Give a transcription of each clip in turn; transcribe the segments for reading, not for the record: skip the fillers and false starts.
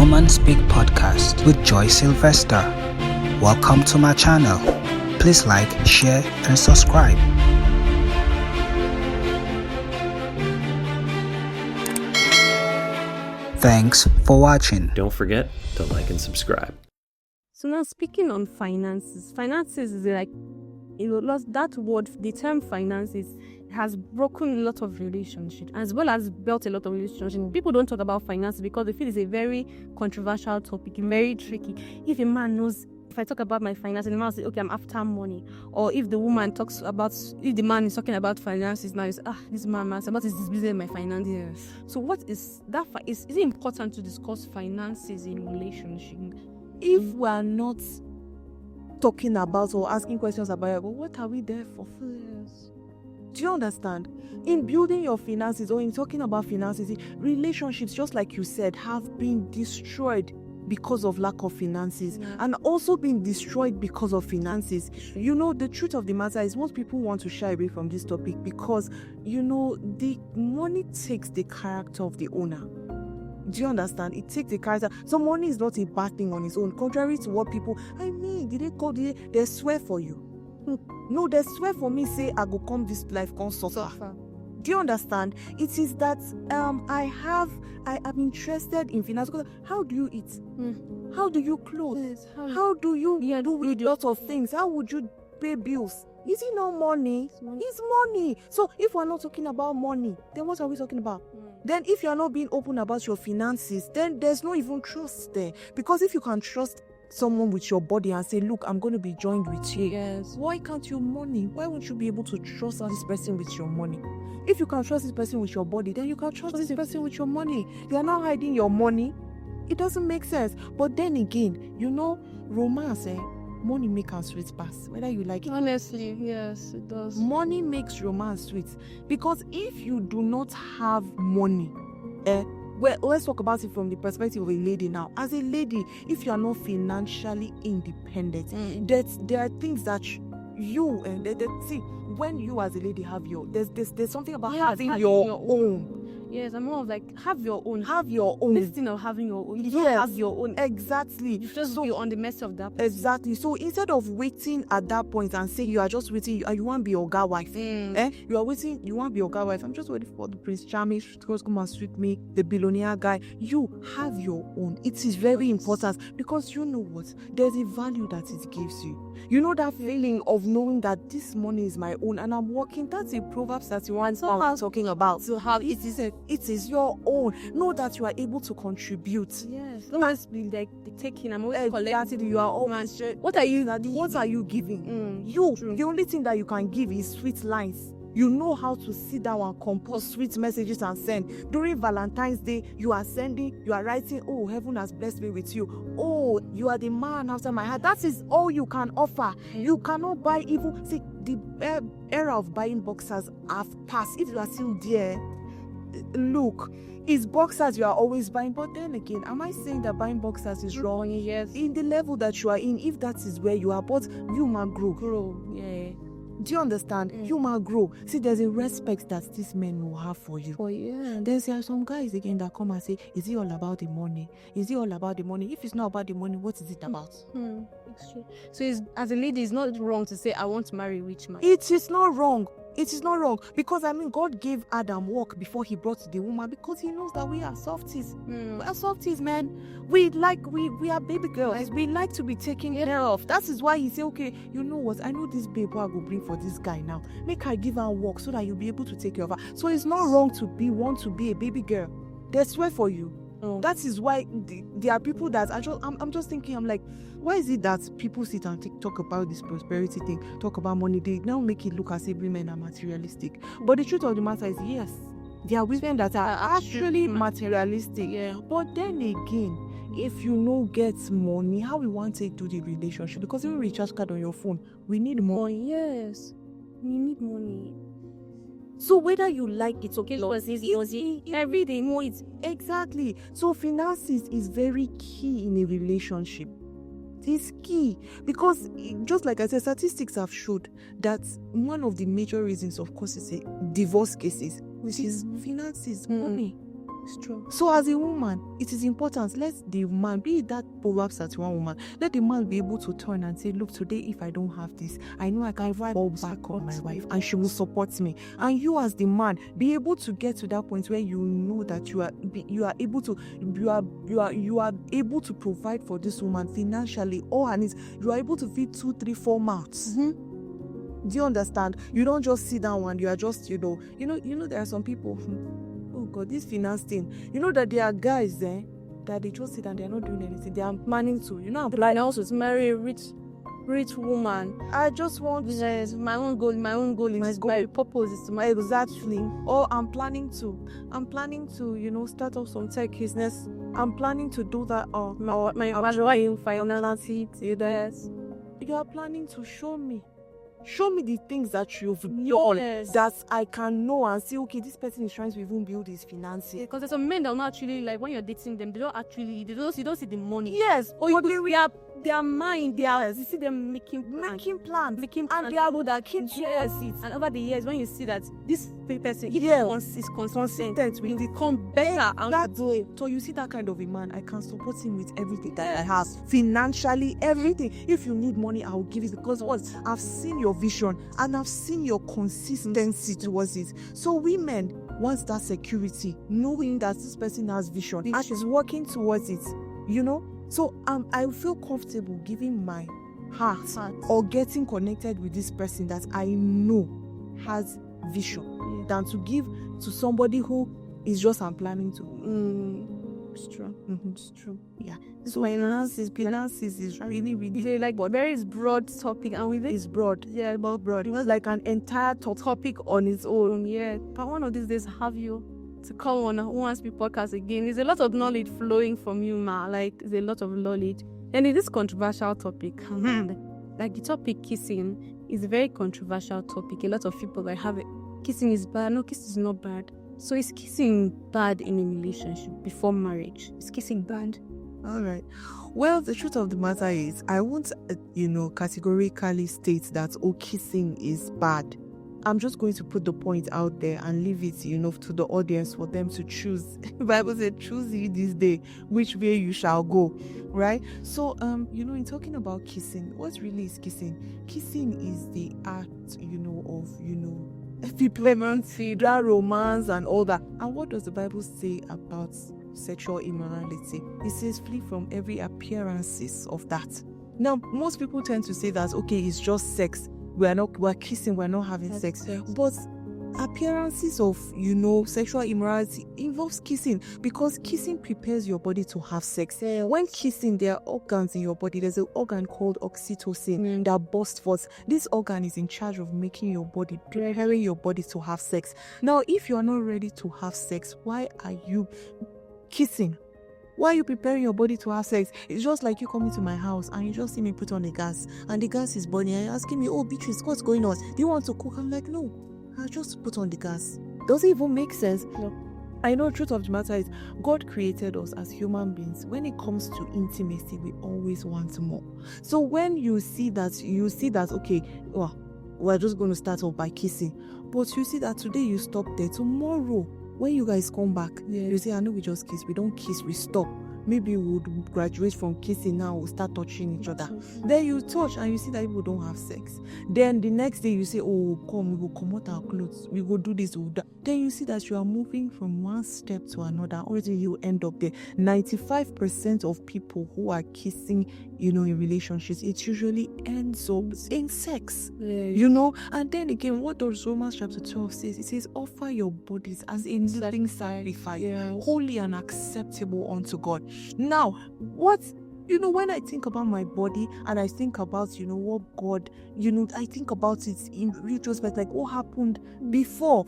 Womanspeakpodcast with Joy Sylvester. Welcome to my channel. Please like, share, and subscribe. Thanks for watching. Don't forget to like and subscribe. So now speaking on finances is like, that word, the term finances has broken a lot of relationships as well as built a lot of relationships. People don't talk about finances because they feel it's a very controversial topic, very tricky. If a man knows, if I talk about my finances, the man will say, okay, I'm after money. Or if the woman talks about, if the man is talking about finances, now it's, this man, what is this business, my finances? Yes. So what is that? Is it important to discuss finances in relationship? If we are not talking about or asking questions about it, but what are we there for? Yes. Do you understand? In building your finances or in talking about finances, relationships, just like you said, have been destroyed because of lack of finances, and also been destroyed because of finances. You know, the truth of the matter is most people want to shy away from this topic because, you know, the money takes the character of the owner. Do you understand? It takes the character. So money is not a bad thing on its own, contrary to what people, they swear for you. No, they swear for me, say I go come this life, come suffer. Do you understand? It is that I am interested in finance. How do you eat? How do you clothe? Yes, how do you do a lot of things? How would you pay bills? Is it not money? It's money. So if we're not talking about money, then what are we talking about? Then if you're not being open about your finances, then there's no even trust there. Because if you can trust someone with your body and say, look, I'm going to be joined with you. Yes. Why can't you money? Why won't you be able to trust this person with your money? If you can trust this person with your body, then you can trust this person with your money. You are not hiding your money. It doesn't make sense. But then again, you know, romance, money makes and sweet pass, whether you like it. Honestly, yes, it does. Money makes romance sweet. Because if you do not have money, well, let's talk about it from the perspective of a lady now. As a lady, if you are not financially independent, there are things that you see, when you as a lady have your, there's something about having your own. Yes, I'm more of like, have your own. Have your own. This thing of having your own. You Yes. have your own. Exactly. You just you're on the mercy of that person. Exactly. So instead of waiting at that point and saying you are just waiting, you want to be your girl wife. You are waiting, you want to be your girl wife. I'm just waiting for the Prince Charming to come and sweet me, the billionaire guy. You have your own. It is very important because you know what? There's a value that it gives you. You know that feeling of knowing that this money is my own and I'm working. That's a Proverbs 31 I'm talking about. So how it is your own. Know that you are able to contribute. Yes. Don't want to be like taking. I'm always collecting. You are always. What are you giving? True. The only thing that you can give is sweet lines. You know how to sit down and compose sweet messages and send. During Valentine's Day, you are writing, oh, heaven has blessed me with you. Oh, you are the man after my heart. That is all you can offer. You cannot buy even, see, the era of buying boxers have passed. If you are still there, look, it's boxers you are always buying. But then again, am I saying that buying boxers is wrong? Yes. In the level that you are in, if that is where you are, but you man grow. Yeah. Do you understand? You might grow. See, there's a respect that these men will have for you. Yeah. Then there are some guys again that come and say, is it all about the money? Is it all about the money? If it's not about the money, what is it about? It's true. So as a lady, it's not wrong to say, I want to marry a rich man. It is not wrong. It is not wrong because God gave Adam work before he brought the woman because he knows that we are softies. We are softies, man. We are baby girls. We like to be taken care of. That is why he said, okay, you know what? I know this babe I go bring for this guy now. Make her give her work so that you'll be able to take care of her. So it's not wrong to want to be a baby girl. They swear for you. That is why there are people that I'm just thinking, I'm like, why is it that people sit and talk about this prosperity thing, talk about money, they now make it look as if women are materialistic. But the truth of the matter is, yes, there are women that are actually materialistic. Yeah. But then again, if you no get money, how we want to do the relationship? Because even recharge card on your phone, we need more. Yes, we need money. So whether you like it, okay, every day more it. Exactly. So finances is very key in a relationship. It's key because, just like I said, statistics have showed that one of the major reasons, of course, is divorce cases, which is finances, money. It's true. So as a woman, it is important. Let the man, be that Proverbs 31 woman, let the man be able to turn and say, look, today if I don't have this, I know I can fall back on my wife and she will support me. And you as the man, be able to get to that point where you know that you are able to provide for this woman financially, all her needs. You are able to feed 2, 3, 4 mouths. Do you understand? You don't just sit down and you are just, you know, there are some people, oh God, this finance thing. You know that there are guys there that they just sit and they are not doing anything. They are planning to, I'm planning also to marry a rich woman. I just want my own goal is my purpose is to marry exactly. Or I'm planning to, start up some tech business. I'm planning to do that. Or my finances. You are planning to show me the things that you've done, that I can know and say, okay, this person is trying to even build his finances. Because there's some men that are not actually, like, when you're dating them, you don't see the money. Yes. Or their mind, you see them making plans. And they are good at keep it. And over the years, when you see that this person is consistent, will become better and do it. So you see that kind of a man, I can support him with everything that I have. Financially, everything. If you need money, I will give it, because I've seen your vision and I've seen your consistency towards it. So women want that security, knowing that this person has vision and she's working towards it, So I feel comfortable giving my heart or getting connected with this person that I know has vision than to give to somebody who is just planning to. It's true. It's true. Yeah. So finances is really, really like, but very broad topic, and with it is broad. Yeah, about broad. It was like an entire topic on its own. Yeah. But one of these days, have you to come on Womanspeakpodcast again. There's a lot of knowledge flowing from you, ma. Like, there's a lot of knowledge. And in this controversial topic, like the topic kissing is a very controversial topic. A lot of people that have it. Kissing is bad. No, kissing is not bad. So is kissing bad in a relationship before marriage? Is kissing bad? All right. Well, the truth of the matter is, I won't, categorically state that, kissing is bad. I'm just going to put the point out there and leave it, to the audience for them to choose. The Bible said, choose ye this day which way you shall go, right? So, in talking about kissing, what really is kissing? Kissing is the act, diplomacy, romance and all that. And what does the Bible say about sexual immorality? It says, flee from every appearances of that. Now, most people tend to say that, okay, it's just sex. We're kissing, we're not having sex. But appearances of, sexual immorality involves kissing, because kissing prepares your body to have sex. When kissing, there are organs in your body. There's an organ called oxytocin that bursts forth. This organ is in charge of making your body, preparing your body to have sex. Now, if you are not ready to have sex, why are you kissing? Why are you preparing your body to have sex? It's just like you coming to my house and you just see me put on the gas and the gas is burning and you're asking me, Beatrice, what's going on? Do you want to cook? I'm like, no, I just put on the gas. Does it even make sense? No. I know the truth of the matter is, God created us as human beings. When it comes to intimacy, we always want more. So when you see that, okay, we're just going to start off by kissing. But you see that today you stop there. Tomorrow, when you guys come back, you say, I know we just kiss. We don't kiss, we stop. Maybe we would graduate from kissing now, we'll start touching each other. Then you touch and you see that people don't have sex. Then the next day you say, come, we will come out our clothes. We will do this, we'll do that. Then you see that you are moving from one step to another until you end up there. 95% of people who are kissing, in relationships, it usually ends up in sex. And then again, what does Romans chapter 12 says? It says, offer your bodies as a living sacrifice, holy and acceptable unto God. Now, when I think about my body and I think about, what God, I think about it in retrospect, like what happened before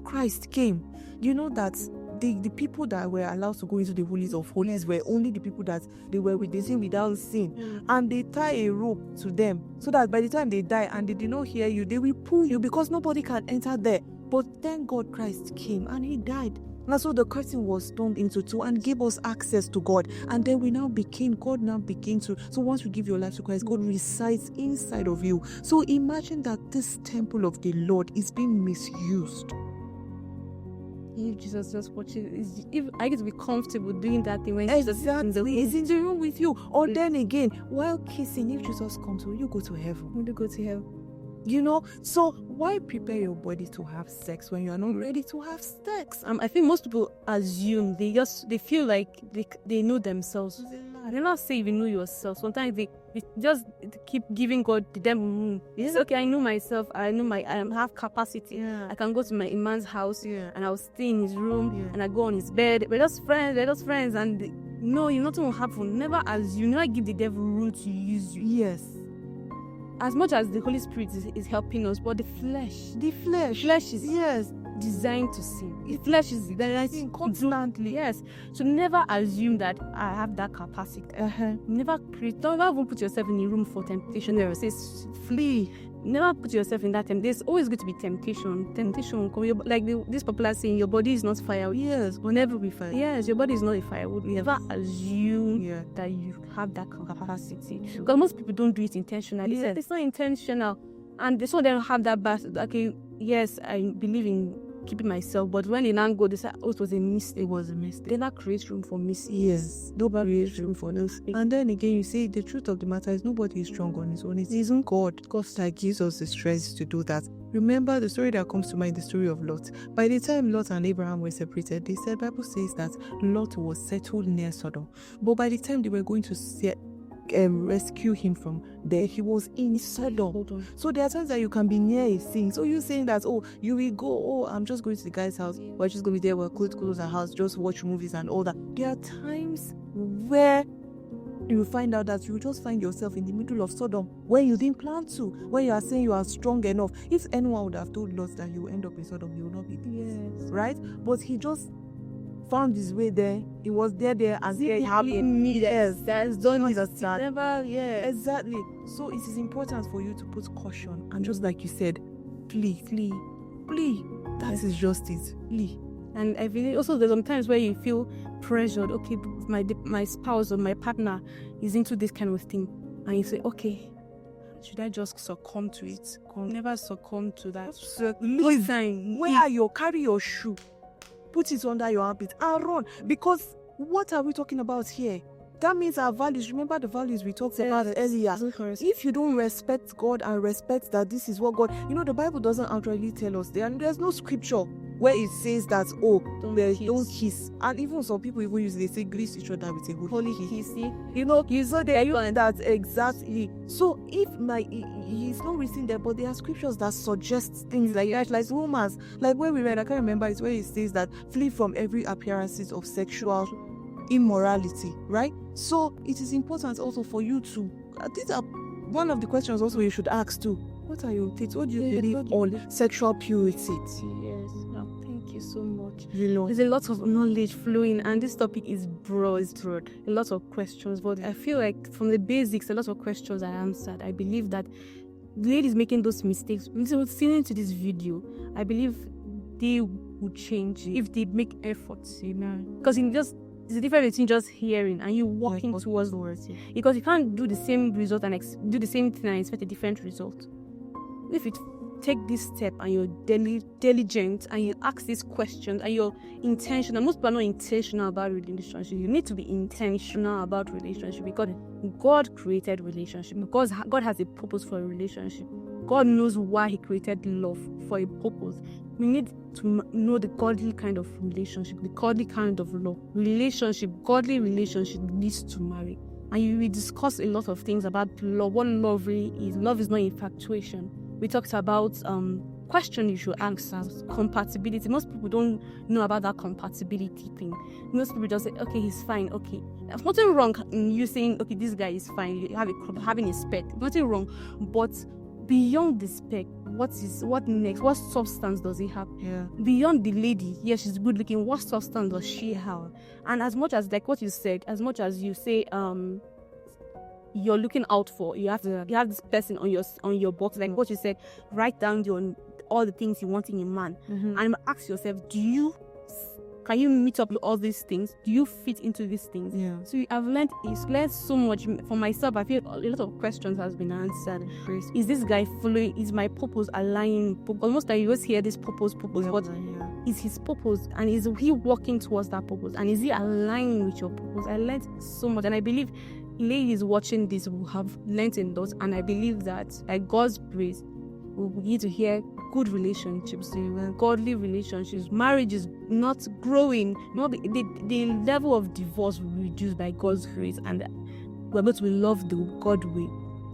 Christ came. That the people that were allowed to go into the holies of holies were only the people that they were without sin. And they tie a rope to them so that by the time they die and they did not hear you, they will pull you because nobody can enter there. But thank God Christ came and he died. And so the curtain was torn into two and gave us access to God. And then God now became to, so once you give your life to Christ, God resides inside of you. So imagine that this temple of the Lord is being misused. If Jesus just watches, if I get to be comfortable doing that thing when Jesus is in the He's in the room with you. Or then again, while kissing, if Jesus comes, will you go to heaven? Will you go to heaven? You know, so why prepare your body to have sex when you are not ready to have sex? I think most people assume they feel like they know themselves. They not say you know yourself. Sometimes they just keep giving God the devil. It's okay. I know myself. I have capacity. Yeah. I can go to my man's house and I'll stay in his room Yeah. and I go on his bed. We're just friends. And no, nothing will happen. Never assume. Never give the devil room to use you. Yes. As much as the Holy Spirit is helping us, but the flesh is designed to sin. The flesh is designed constantly. Yes. So never assume that I have that capacity. Never even put yourself in a room for temptation. There says flee. Never put yourself in that temptation. There's always going to be temptation. Temptation will come. Like this popular saying, your body is not firewood. Yes, will never be fine. Yes, your body is not a firewood. Never assume that you have that capacity. Because most people don't do it intentionally. Yes. It's not intentional. And so they don't have that okay, yes, I believe in keeping myself, but when they now go, they say, oh, it was a mistake. They not create room for mistakes. Yes, nobody creates room for those. And then again, you see, the truth of the matter is nobody is strong on his own. It isn't God. God that gives us the strength to do that. Remember the story that comes to mind, the story of Lot. By the time Lot and Abraham were separated, the Bible says that Lot was settled near Sodom. But by the time they were going to rescue him from there, he was in Sodom. So there are times that you can be near a thing. So you saying that, oh, you will go, I'm just going to the guy's house, we're just going to be there, we'll close our house, just watch movies and all that. There are times where you find out that you just find yourself in the middle of Sodom when you didn't plan to, when you are saying you are strong enough. If anyone would have told Lot that you will end up in Sodom, you will not be there. Right? But he just found his way there. He was there and it happened. Yes, that's done with us. Never, exactly. So it is important for you to put caution and just like you said, flee. That is just it. Flee. And I feel also there's some times where you feel pressured. Okay, my spouse or my partner is into this kind of thing, and you say, okay, should I just succumb to it? Never succumb to that. Listen, carry your shoe, put it under your armpit and run. Because what are we talking about here? That means our values. Remember the values we talked about earlier. If you don't respect God and respect that this is what God, the Bible doesn't actually tell us there, and there's no scripture where it says that, don't kiss. And even some people even use, they say, grease each other with a holy kiss. You saw there, you and that exactly. So if he's not written there, but there are scriptures that suggest things like Romans, like where we read, I can't remember, it's where it says that flee from every appearances of sexual immorality, right? So it is important also for you to, these are one of the questions also you should ask too. What are your thoughts? What do you believe on sexual purity? Yes. Thank you so much. There's a lot of knowledge flowing, and this topic is broad. A lot of questions, but I feel like from the basics, a lot of questions are answered. I believe that ladies making those mistakes, listening to this video, I believe they would change if they make efforts, because it's a difference between just hearing and you walking towards the words. Because you can't do the same result and do the same thing and expect a different result. If you take this step and you're diligent and you ask these questions and you're intentional, most people are not intentional about relationship. You need to be intentional about relationship because God created relationship. Because God has a purpose for a relationship. God knows why He created love for a purpose. We need to know the godly kind of relationship, the godly kind of love. Godly relationship leads to marriage. And we discuss a lot of things about love. What love really is. Love is not infatuation. We talked about question you should answer, compatibility. Most people don't know about that compatibility thing. Most people just say, okay, he's fine. Okay, there's nothing wrong in you saying, okay, this guy is fine. You having a spec, nothing wrong. But beyond the spec, what next? What substance does he have? Yeah. Beyond the lady, yes, she's good looking. What substance does she have? And as much as like what you said, as much as you say, you're looking out for, you have this person on your box, like what you said, write down all the things you want in a man, and ask yourself, can you meet up with all these things? Do you fit into these things? Yeah. So I've learned so much for myself. I feel a lot of questions has been answered. Is this guy following? Is my purpose aligning? Almost like you always hear this purpose. But is his purpose, and is he working towards that purpose, and is he aligning with your purpose? I learned so much, and I believe ladies watching this will have learned in those, and I believe that by God's grace we'll begin to hear good relationships, godly relationships, marriage is not growing, the level of divorce will reduce by God's grace, and we're able to love the God way,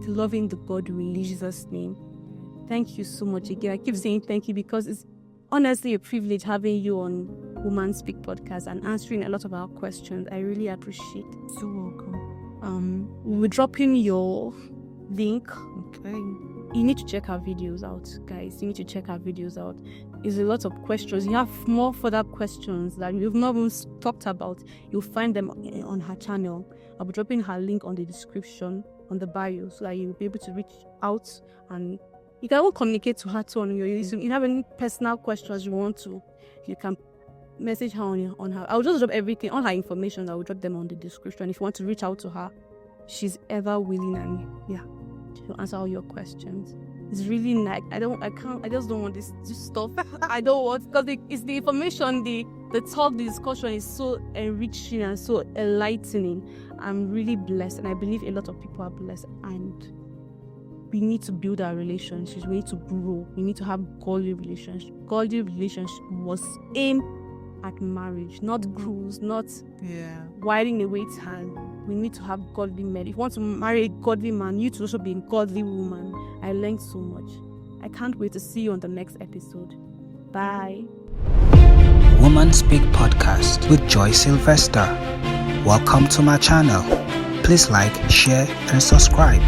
to loving the God way in Jesus' name. Thank you so much again. I keep saying thank you because it's honestly a privilege having you on Womanspeak podcast and answering a lot of our questions. I really appreciate it. So welcome. We're dropping your link. Okay. You need to check our videos out, guys. You need to check our videos out. There's a lot of questions. You have more further questions that we've not even talked about. You'll find them on her channel. I'll be dropping her link on the description, on the bio, so that you'll be able to reach out, and you can all communicate to her too on your YouTube. If you have any personal questions you want to, you can message her on her. I'll just drop everything, all her information. I will drop them on the description. If you want to reach out to her, she's ever willing, and she'll answer all your questions. It's really nice. I just don't want this stuff. I don't want, because it's the information, the talk, the discussion is so enriching and so enlightening. I'm really blessed, and I believe a lot of people are blessed, and we need to build our relationships. We need to grow. We need to have godly relationships. Godly relationship was aimed at marriage, not grows, not widening the wait's hand. We need to have godly men. If you want to marry a godly man, you need to also be a godly woman. I learned so much. I can't wait to see you on the next episode. Bye. Womanspeakpodcast with Joy Sylvester. Welcome to my channel. Please like, share, and subscribe.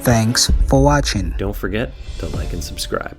Thanks for watching. Don't forget to like and subscribe.